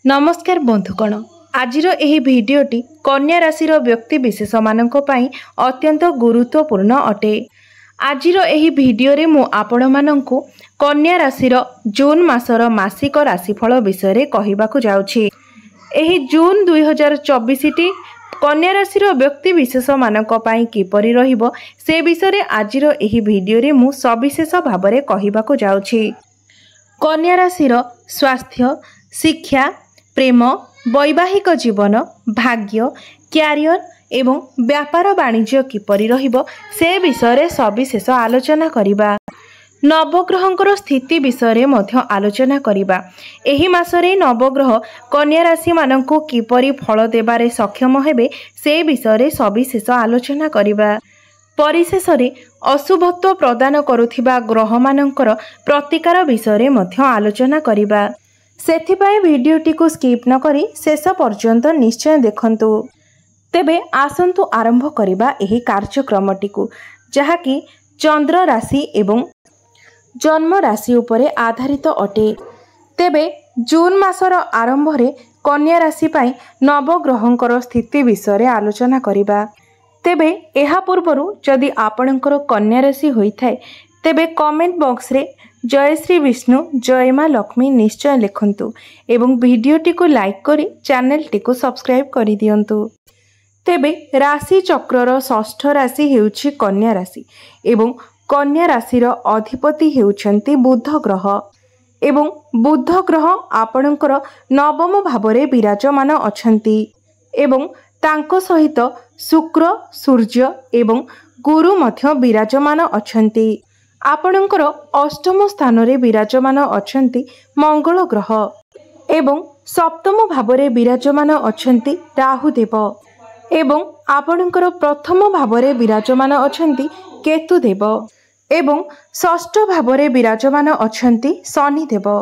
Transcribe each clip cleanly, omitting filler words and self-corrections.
नमस्कार बंधुगण, आजिर एही भिडियोटी कन्या राशि व्यक्ति विशेष मानक पई अत्यंत गुरुत्वपूर्ण अटे। आजिर एही भिडियो रे मु आपण माननकु कन्या राशि जून मासर मासिक राशिफल विषय कहिबाकु जाउछि। एही जून 2024 टी कन्या राशि व्यक्ति विशेष मानक पई किपरि रहिबो से विषय आजिर एही भिडियो रे मु सविशेष भाबरे कहिबाकु जाउछि। कन्या राशि स्वास्थ्य, शिक्षा, प्रेम, वैवाहिक जीवन, भाग्य, क्यारियर एवं व्यापार वाणिज्य किपरि रहिबो से विषय सविशेष आलोचना करिबा। नवग्रहंकर स्थिति विषय मध्य आलोचना करिबा। एही मासरे नवग्रह कन्या राशि माननकु किपरि फल देबारे सक्षम हेबे से विषय सविशेष आलोचना करिबा। परिशेष रे अशुभत्व प्रदान करुथिबा ग्रह माननकर प्रतिकार विषय मध्य आलोचना करिबा। सेथिपाई भिडियोटी को स्किप न करी शेष पर्यंत निश्चय देखंतु। तेबे आसंतु आरंभ करिबा एही कार्यक्रमटी को, जहाकी चंद्र राशि एवं जन्म राशि उपरे आधारित अटे। तेबे जून मासर आरंभ रे कन्या राशि पाई नवग्रहंकर स्थिति विषय आलोचना करिबा। तेबे एहा पूर्वरु जदि आपणकर कन्या राशि होई थाए तेबे कमेंट बॉक्स रे जय श्री विष्णु, जय माँ लक्ष्मी निश्चय लिखंतु एवं भिडियोटी को लाइक करी चैनल टी को सब्सक्राइब करि दियंतु। तेबे राशि चक्रर षष्ठ राशि हेउछि कन्या राशि एवं कन्या राशिर अधिपति हेउछंती बुध ग्रह एवं बुध ग्रह आपणकर नवम भावरे विराजमान अछंती एवं तांको सहित शुक्र, सूर्य एवं गुरु मध्य विराजमान अछंती। आपणकर अष्टम स्थान रे विराजमान अछंती मंगल ग्रह एवं सप्तम भावरे विराजमान अछंती राहुदेव एवं आपणकर प्रथम भावरे विराजमान अछंती केतुदेव एवं षष्ठ भावरे विराजमान अछंती शनिदेव।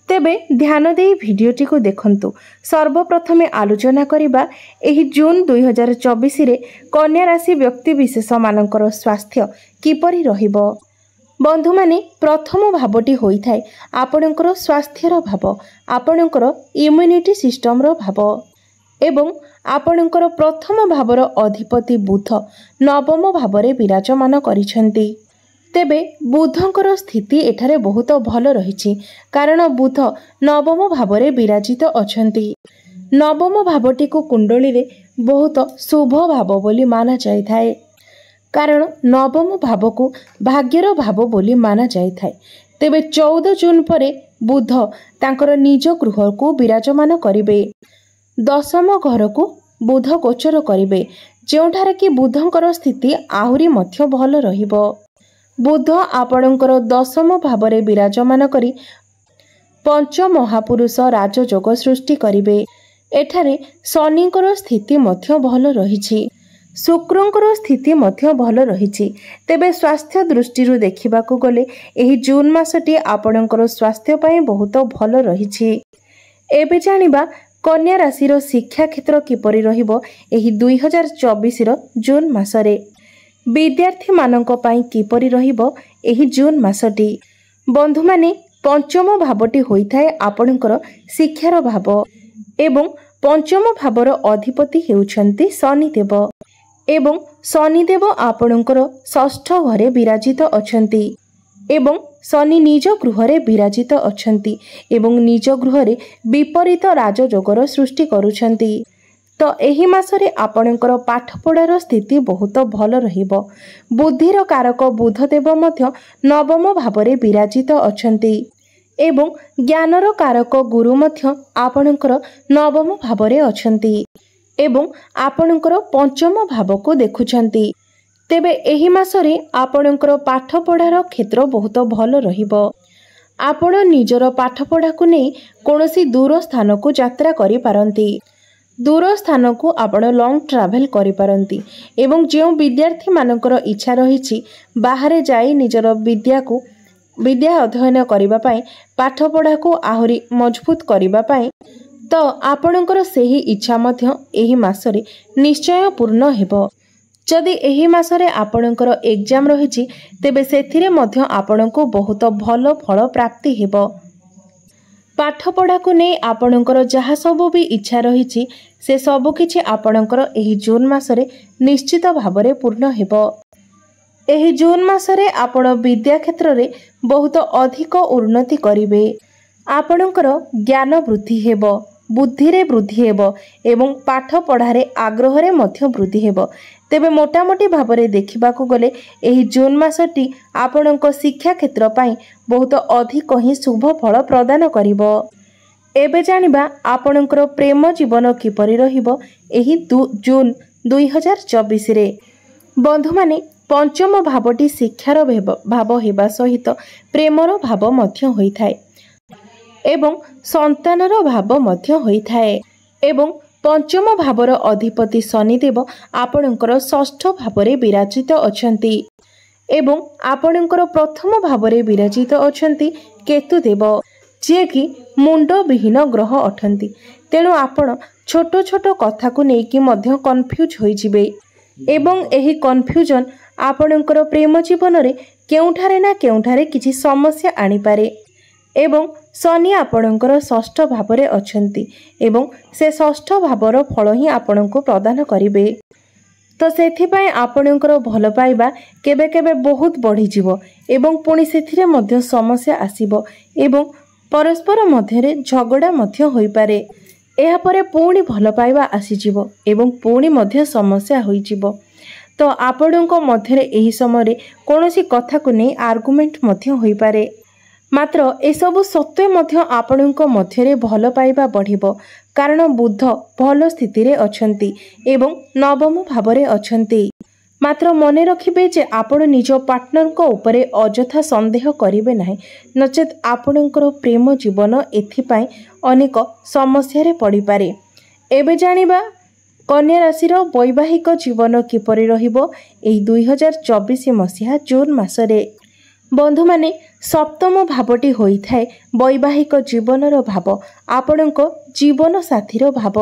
तेबे ध्यान दे भिडियोटी को देखंतु। सर्वप्रथमे आलोचना करिबा एही जून 2024 रे कन्या राशि व्यक्ति विशेष मानकर स्वास्थ्य किपरि रहिबो। बंधु माने प्रथम भावटी होई थाए आपणकर स्वास्थ्यर भाव, आपणकर इम्यूनिटी सिस्टम रो भाव एवं आपणकर प्रथम भावर अधिपति बुध नवम भावरे विराजमान करिसंती। तेबे बुधंकर स्थिति एठारे बहुत भल रहिछि, कारण बुध नवम भावरे विराजित अछंती। नवम भावटी को कुंडली रे बहुत शुभ भाव बोली माना जाय थाए, कारण नवम भाव को भाग्यर भाव बोली माना जाय थाए। तेबे 14 जून परे बुध तांकर निज गृह को विराजमान करिवे। दशम घर को बुध गोचर करिवे, जेउठारे कि बुधंकर स्थिति आहुरी मध्य भल रहिबो। बुध आपणकर दशम भावरे विराजमान करी पंच महापुरुष राजयोग सृष्टि करिवे। एठारे शनिकर स्थिति मध्य भल रहिछि, शुक्रंकर स्थिति मध्य भल रहिछि। तेबे स्वास्थ्य दृष्टि देखा गले एही जून मासटी आपणकर स्वास्थ्य पई बहुत भल रहिछि। एबे जानिबा कन्या राशिर शिक्षा क्षेत्र किपरि रहिबो एही 2024 जून मासरे। विद्यार्थी मानक पई किपरि रहिबो एही जून मासटी। बंधु माने पंचम भावटी होई थाए आपणकर शिक्षार भाव एवं पंचम भावर अधिपति हेउछंती शनिदेव एवं शनिदेव आपणकर षष्ठ घरे विराजित अछंती एवं शनि निज गृहरे विराजित अछंती एवं निज गृहरे विपरीत राजयोगर सृष्टि करुछंती। तो एही मासरे आपणकर पाठपढ़ार स्थिति बहुत भल रहिबो। बुद्धिर कारक बुधदेव मध्य नवम भावरे विराजित अछंती एवं ज्ञानर कारक गुरु मध्य आपणकर नवम भावरे अछंती एवं आपणकर पंचम भाव को देखुछंती। तेबे एही मासरे आपणकर पाठपढ़ार क्षेत्र बहुत भल रहिबो। आपण निजर पाठपढ़ा को नहीं कोनोसी दूर स्थान को यात्रा करि पारंती। दूर स्थान को आपण लॉन्ग ट्रैवल करि पारंती एवं जो विद्यार्थी मानकर इच्छा रहिछि बाहरे जाई निजर विद्या अध्ययन करिबा पई पाठपढ़ा को आहुरी मजबूत करिबा पई तो आपणकर सेही इच्छा मध्य एही मासरे निश्चय पूर्ण हेबो। जदि एही मासरे आपणकर एग्जाम रहिछि तेबे सेथिरे मध्य आपणको बहुत भल फल प्राप्ति हेबो। पाठपढ़ा को नहीं आपणकर जहाँ सब भी इच्छा रही से सबकि आपणकर एही जून मासरे निश्चित भाव में पूर्ण हेबो। एही जून मासरे आपण विद्या क्षेत्र में बहुत अधिक उन्नति करिवे। आपणकर ज्ञान वृद्धि हेबो, बुद्धि रे वृद्धि हेबो एवं पाठ पढ़ारे आग्रह रे मध्य वृद्धि हेबो। तेबे मोटामोटी भाव में देखा गले एही जून मासटी आपणक शिक्षा क्षेत्र पाई बहुत अधिक ही शुभ फल प्रदान करिवो। एबे जानिबा आपणकर प्रेम जीवन किपरि रहिबो एही जून 2024 रे। बंधु माने पंचम भावटी शिक्षार भाव हेबा सहित प्रेमर भाव मध्य होइथाय एवं संतानर भाव मध्य होइथाय एवं पंचम भावर अधिपति शनिदेव आपणकर षष्ठ भावरे विराजित अछंती एवं आपणकर प्रथम भावरे विराजित अछंती केतुदेव, जे कि मुंड विहीन ग्रह अटंती। तेणु आपण छोट छोट कथा को लेकिन मध्य कन्फ्यूज होइजिबे एवं एही कन्फ्यूजन आपणकर प्रेम जीवन रे केउठारे ना केउठारे किछि समस्या आनी पारे एवं शनि आपणकर षष्ठ भावरे अछंती एवं से षष्ठ भावर फल ही आपणको प्रदान करिवे। तो सेथिपाई आपणकर भल पाइबा केबे केबे बहुत बढ़ी जिवो एवं पुणी सेथिरे मध्य समस्या आसीबो एवं परस्पर मध्यरे झगड़ा मध्य होई पारे। एहा परे पुणी भल पाइबा आसीजिवो एवं पुणी मध्य समस्या होई जिवो। तो आपणको मध्यरे एही समय कोनोसी कथा को नै आर्गुमेंट मध्य होई पारे। मात्र एसबु सत्वे मध्य आपणको मध्यरे भल पाइबा बढ़िबो, कारण बुध भल स्थिति रे अछंती एवं नवम भावरे अछंती। मात्र मने रखिबे जे आपण निज पार्टनर को उपरे अजथा संदेह करिवे नाही, नचेत आपणकर प्रेम जीवन एथिपाई अनेक समस्या रे पड़ी पारे। एबे जानिबा कन्या राशिर वैवाहिक जीवन किपरि रहिबो एही 2024 मसीहा जून मासरे। बंधु माने सप्तम भावटी होइथाय वैवाहिक जीवनर भाव, आपणको जीवन साथीर भाव।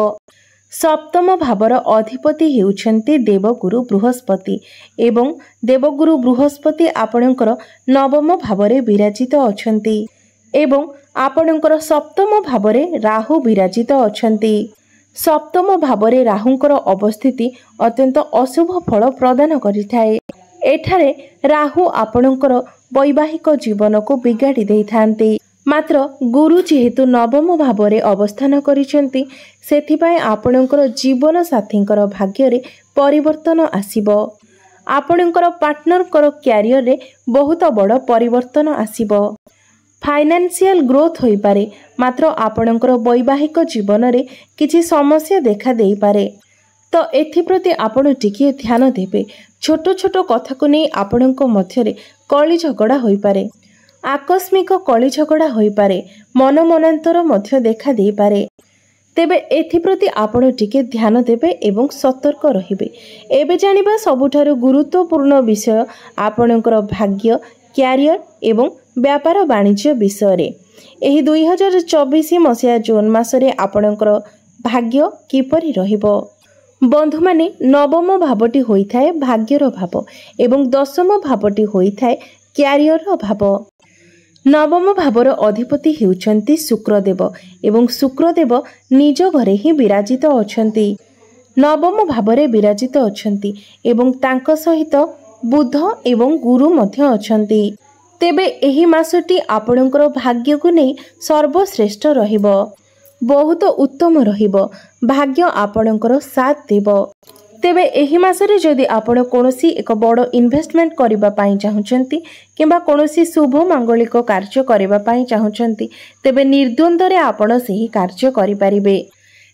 सप्तम भावर अधिपति हेउछन्ति देवगुरु बृहस्पति एवं देवगुरु बृहस्पति आपणकर नवम भावरे विराजित अछन्ति एवं आपणकर सप्तम भावरे राहु विराजित अछन्ति। सप्तम भावरे राहुंकर अवस्थिति अत्यंत अशुभ फल प्रदान करिथाय। एठारे राहु आपणकर वैवाहिक जीवन को बिगाड़ी देइथान्ति। मात्र गुरु जेहेतु नवम भावरे अवस्थान करिसेंति सेथिपाई आपणकर जीवन साथींकर भाग्य रे परिवर्तन आसीबो। आपणकर पार्टनरकर कैरियर रे बहुत बड़ परिवर्तन आसीबो। फाइनेंशियल ग्रोथ होई पारे, मात्र आपणकर वैवाहिक जीवन रे किछि समस्या देखा देई पारे। तो एथिप्रति आपण टिकिए ध्यान देबे। छोट छोट कथा को नहीं आपणको मध्यरे कली झगड़ा होई पारे, आकस्मिक कली झगड़ा होई पारे, मन मनांतर मध्य देखा देई पारे। तेबे एथिप्रति आपण टिके ध्यान देबे एवं सतर्क रहिबे। एबे जानिबा सबुठारु गुरुत्वपूर्ण विषय आपणकर भाग्य, कैरियर एवं व्यापार वाणिज्य विषय रे। एही 2024 मसीहा जून मासरे आपणकर भाग्य किपरि रहिबो। बंधु माने नवम भावटी होइथाय भाग्यर भाव एवं दशम भावटी होइथाय कैरियर भाव। नवम भावर अधिपति हेउछन्ति शुक्रदेव एवं शुक्रदेव निज घरे ही विराजित अछन्ति। नवम भावरे विराजित अछन्ति एवं तांको सहित बुध एवं गुरु मध्य अछन्ति। तेबे एही मासटी आपणकर भाग्य को नै सर्वश्रेष्ठ रहिबो, बहुत उत्तम रहिबो, भाग्य आपणकर साथ देबो। तेबे एही मासरे जदि आपण कोनोसी एक बड़ इन्वेस्टमेंट करिबा पई चाहुचंती किंबा कोनोसी शुभ मांगलिक कार्य करिबा पई चाहुचंती तेबे निर्द्वंद रे आपण सेही कार्य करि परिबे।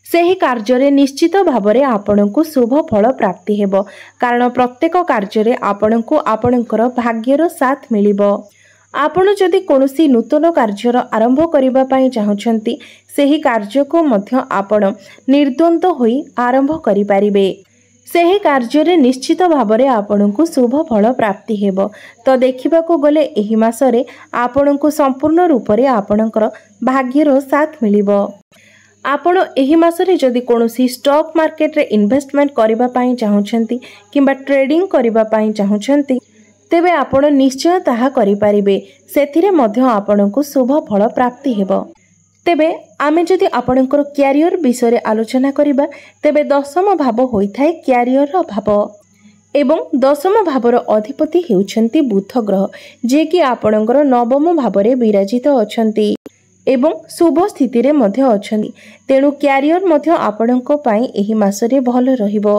सेही कार्य रे निश्चित भाबरे आपणको शुभ फल प्राप्ति हेबो, कारण प्रत्येक कार्य रे आपणको आपणकर भाग्यर साथ मिलिबो। आपण जदि कोनोसी नूतन कार्यर आरंभ करिबा पई चाहुचंती सेही कार्य को मध्य आपण निर्द्वंद होई आरंभ करि परिबे। सेही कार्य रे निश्चित भाबरे आपणको शुभ फल प्राप्ति हेबो। तो देखिबाको गले एही मासरे आपणको संपूर्ण रूप रे आपणकर भाग्यर साथ मिलिबो। आपण एही मासरे जदि कोनोसी स्टॉक मार्केट रे इन्वेस्टमेंट करिबा पई चाहुचंती किंबा ट्रेडिंग करिबा पई चाहुचंती तेबे आपण निश्चय ताहा करि परिबे। सेथिरे मध्य आपणको शुभ फल प्राप्ति हेबो। तेबे आमे जदि आपणकर क्यारियर विषय आलोचना करिबा तेबे दशम भाव होइथाय क्यारियर भाव एवं दशम भावर अधिपति हेउछन्ति बुध ग्रह जे कि आपणकर नवम भावरे विराजित अछन्ति एवं शुभ स्थिति रे मध्य अछन्ति। तेणु क्यारियर मध्य आपणको पई एही मासरे भल रहिबो।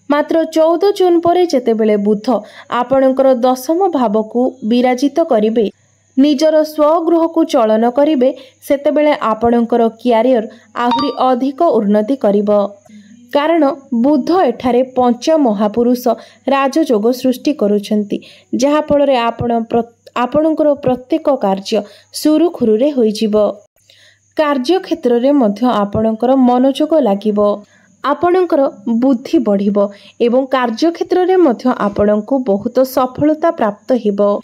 मात्र 14 जून परे जेतेबेले बुध आपणकर दशम भाव को विराजित करिबे निजर स्वगृह को चलन करिबे सेतेबेले आपणकर क्यारियर आहुरी अधिक उन्नति करिबो। कारण बुध एठारे पंच महापुरुष राजयोग सृष्टि करुछन्ति जहा फଳରେ आपणकर प्रत्येक कार्य सुरुखुरुरे होइजिबो। कार्य क्षेत्र रे मध्य आपणकर मनोयोग लागिबो, आपणकर बुद्धि बढ़िबो एवं कार्य क्षेत्र रे मध्य आपणको बहुत सफलता प्राप्त हेबो।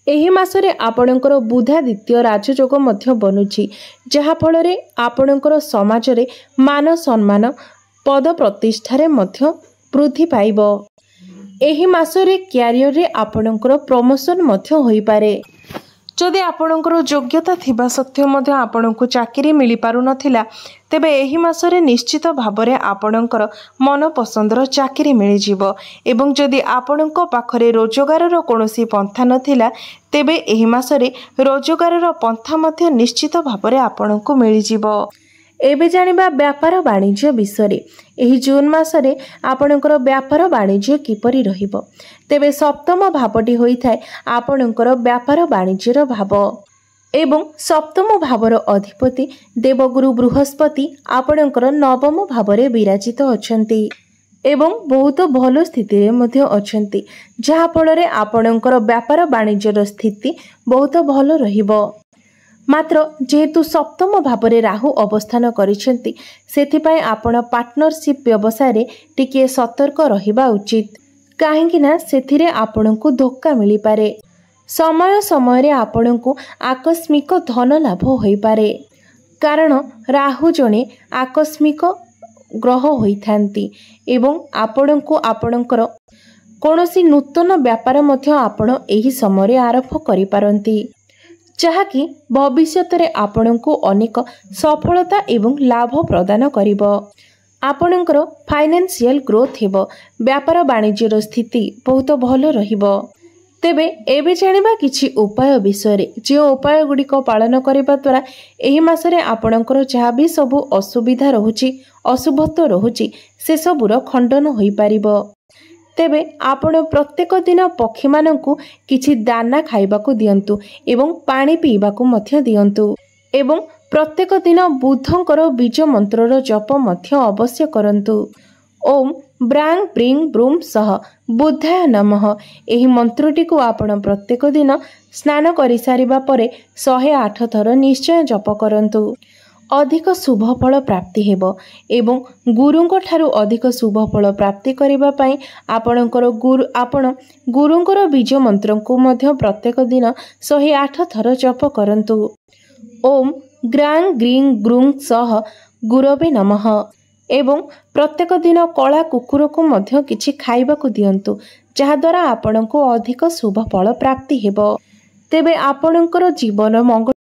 एही मासरे आपणकर बुधादित्य राजयोग मध्य बनुछि जहा फଳରେ आपणकर समाज रे मान सम्मान पद प्रतिष्ठारे मध्य वृद्धि पाइबो। एही मासरे क्यारियर रे आपणकर प्रमोशन मध्य होई पारे। जदि आपणकर योग्यता थिबा सत्य मध्य आपणको चाकरी मिली पारु नथिला तेबे एही मासरे निश्चित भाबरे आपणकर मन पसंदर चाकरी मिली जिवो एवं जदि आपणको पाखरे रोजगारर कोनोसी पंथा नथिला तेबे एही मासरे रोजगारर पंथा मध्य निश्चित भाबरे आपणको मिली जिवो। एबे जानिबा व्यापार वाणिज्य विषय। एही जून मासरे आपणकर व्यापार वाणिज्य किपरि रहिबो तेबे सप्तम भावटी होइथाय आपणकर व्यापार वाणिज्यर भाव एवं सप्तम भावर अधिपति देवगुरु बृहस्पति आपणकर नवम भावरे विराजित अछन्ति एवं बहुत भल स्थिति रे मध्य अछन्ति जहा फଳରେ आपणकर व्यापार वाणिज्यर स्थिति बहुत भल रहिबो। मात्र जेहेतु सप्तम भावरे राहु अवस्थान करिसेंति सेथिपाई आपण पार्टनरशिप व्यवसाय रे टिके सतर्क रहिबा उचित काहेकि ना सेथिरे आपणको धोखा मिली पारे। समय समय रे आपणको आकस्मिक धन लाभ होई पारे कारण राहु जणे आकस्मिक ग्रह होइथांती एवं आपणको आपणकर कोनोसी नूतन व्यापार मध्य आपण एही समय रे आरंभ करि पारंती जहाँकि भविष्य रे आपणको अनेक सफलता एवं लाभ प्रदान करिबो। आपणकर फाइनेंशियल ग्रोथ हेबो, व्यापार वाणिज्यर स्थिति बहुत भल रहिबो। तेबे एबे जानिबा किछि उपाय विषय जे उपाय गुड़िक पालन करिबा द्वारा एही मासरे आपणकर जहाँ भी सबु असुविधा रहुछि अशुभत्व रहुछि से सबुर खंडन होई पारिबो। तेबे आपण प्रत्येक दिन पक्षी मानकु किछि दाना खाइबाकु दियंतु एवं पानी पीबाकु मध्य दियंतु एवं प्रत्येक दिन बुधंकर बीज मंत्रर जप मध्य अवश्य करंतु। ओम ब्रांग ब्रिंग ब्रूम सह बुद्धाय नमः एही मंत्रटी को आपण प्रत्येक दिन स्नान करि सारिबा परे 108 थर निश्चय जप करंतु। अधिक शुभ फल प्राप्ति हेबो एवं गुरुंको ठारू अधिक शुभ फल प्राप्ति करिबा पई आपण गुरुंकर बीज मंत्र को मध्य प्रत्येक दिन 108 थर जप करंतु। ओम ग्रांग ग्रींग ग्रुंग सह गुरवे नमः एवं प्रत्येक दिन कला कुकुर को मध्य किछि खाइबाकु दियंतु जहा द्वारा आपणको अधिक शुभ फल प्राप्ति हेबो। तेबे आपणकर जीवन मंगल